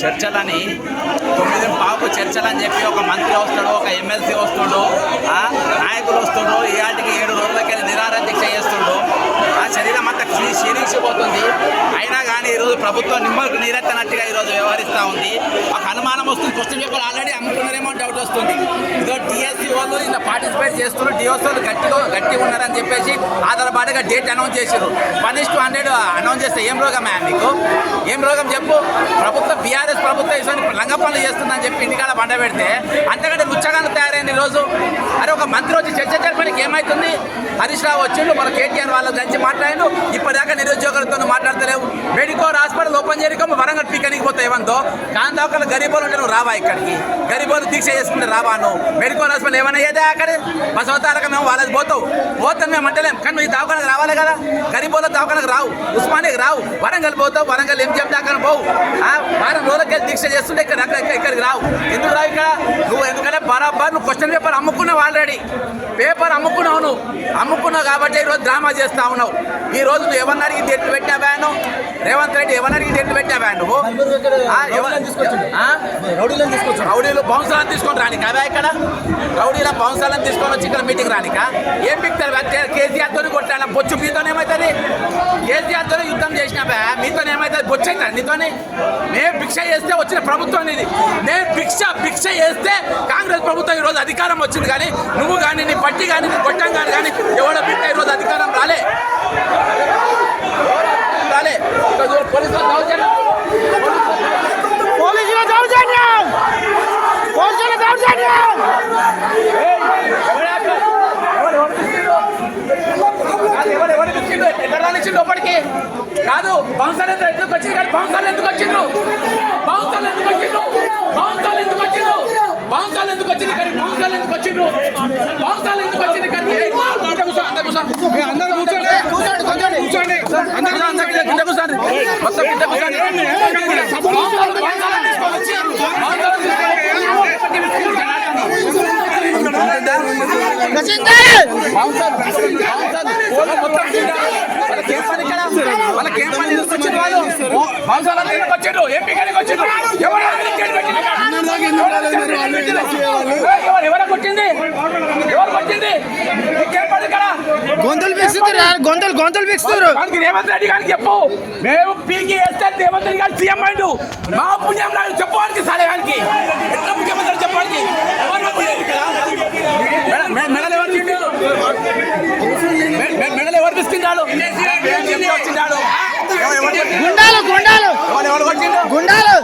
చర్చలని 9:15 చర్చలు అని చెప్పి ఒక మంత్రి వస్తాడు, ఒక ఎమ్మెల్సీ వస్తాడు, నాయకులు వస్తాడు, ఇవాటికి 7 రోజులకి నిరాహార దీక్ష చేస్తుండు. ఆ శరీరం అంతా క్షీణించిపోతుంది. అయినా కానీ ఈరోజు ప్రభుత్వం నిమ్మకు నీరెత్తనట్టుగా ఈరోజు వ్యవహరిస్తూ ఉంది. ఒక అనుమానం వస్తుంది. క్వశ్చన్ పేపర్ ఆల్రెడీ అమ్ముకున్నారేమో డౌట్ వస్తుంది. ఇదో టీఎస్సీ వాళ్ళు ఇలా పార్టిసిపేట్ చేస్తున్నారు, టీఎస్ వాళ్ళు గట్టిగా ఉన్నారని చెప్పేసి ఆధారపాటుగా డేట్ అనౌన్స్ చేశారు. 1:100 అనౌన్స్ చేస్తే ఏం రోగమే మీకు? ఏం రోగం చెప్పు? ప్రభుత్వం బీఆర్ఎస్ ప్రభుత్వం ఇటువంటి లంగ పనులు చేస్తుందని చెప్పి ఇంటికాడ బండ పెడితే అంతకంటే లుచ్చగానే తయారైంది ఈరోజు. అరే ఒక మంత్రి వచ్చి చర్చ జరపడానికి ఏమవుతుంది? హరీష్ రావు వచ్చిండు, మన కేటీఆర్ వాళ్ళ గురించి మాట్లాడు. ఇప్పటిదాకా నిరుద్యోగులతో మాట్లాడతలేవు. మెడికల్ హాస్పిటల్ ఓపెన్ చేయడం వరంగల్ పీకనికి పోతాయి ఏమందో కానీ ఒకళ్ళు గరీబోలు ఉంటే నువ్వు రావా ఇక్కడికి? గరీబోలు దీక్ష చేసుకుంటే రావా నువ్వు? మెడికల్ హాస్పిటల్ ఏమైనా అయ్యేదే అక్కడ మా సొంతాలకు మేము వాళ్ళకి పోతాం మేము అంటలేం. కానీ నువ్వు ఈ దవాఖానకు రావాలి కదా. గరీబోళ్ళ దవాఖానకు రావు, ఉస్మానియాకి రావు, వరంగల్ పోతావు. వరంగల్ ఎంజిఎం దాకా పోవు. వారం రోజులకి దీక్ష చేస్తుంటే ఇక్కడికి రావు. ఎందుకు రావు ఇక్కడ నువ్వు? ఎందుకంటే బరాబర్ నువ్వు క్వశ్చన్ పేపర్ అమ్ముకున్నావు. ఆల్రెడీ పేపర్ అమ్ముకున్నావు. నువ్వు అమ్ముకున్నావు కాబట్టి ఈరోజు డ్రామా చేస్తా ఉన్నావు. ఈ రోజు నువ్వు ఎవరిని అడిగి డేట్లు పెట్టావా? నువ్వు రేవంత్ రెడ్డి ఎవరిని అడిగి డేట్లు పెట్టావా? నువ్వు రౌడీలు బౌన్సర్లను తీసుకొని రానిక అవే ఇక్కడ రౌడీల బౌన్సర్లను తీసుకొని వచ్చి ఇక్కడ మీటింగ్ రానిక ఏం పిక్తారు? కేసీఆర్తో కొట్టాను బొచ్చు. మీతో ఏమవుతుంది? కేసీఆర్తో యుద్ధం చేసినావా? మీతో ఏమవుతుంది? బొచ్చు అవుతుంది నీతోని. మేము భిక్ష చేస్తే వచ్చిన ప్రభుత్వం ఇది. నేను భిక్ష చేస్తే కాంగ్రెస్ ప్రభుత్వం ఈరోజు అధికారం వచ్చింది. కానీ నువ్వు కానీ నీ పట్టి కానీ నీ గొట్టం కానీ ఎవడో బిడ్డ ఈరోజు అధికారం రాలే. లోపలికి కాదు బౌన్సర్ ఎందుకు వచ్చింది? కానీ బౌన్సర్లు ఎందుకు వచ్చిండ్రు? బౌన్సర్లు ఎందుకు వచ్చిండ్రు? బౌన్సర్లు ఎందుకు వచ్చిండ్రు? బౌన్సర్లు ఎందుకు వచ్చింది? కానీ బౌన్సర్లు ఎందుకు వచ్చిండ్రు? బౌన్సర్లు ఎందుకు వచ్చింది? కానీ గొంతులు బిగుస్తారు. రేవంత్ రెడ్డి గారికి చెప్పు, మేము పీకి వేస్తే రేవంత్ రెడ్డి గారు సీఎం అయిండు. మా పుణ్యం చెప్పడానికి సరే గారికి ఎట్లా ముఖ్యమంత్రి చెప్పడానికి మెడలు ఎవరు తీసుకుంటాడు? వచ్చిందాడు గుండాలు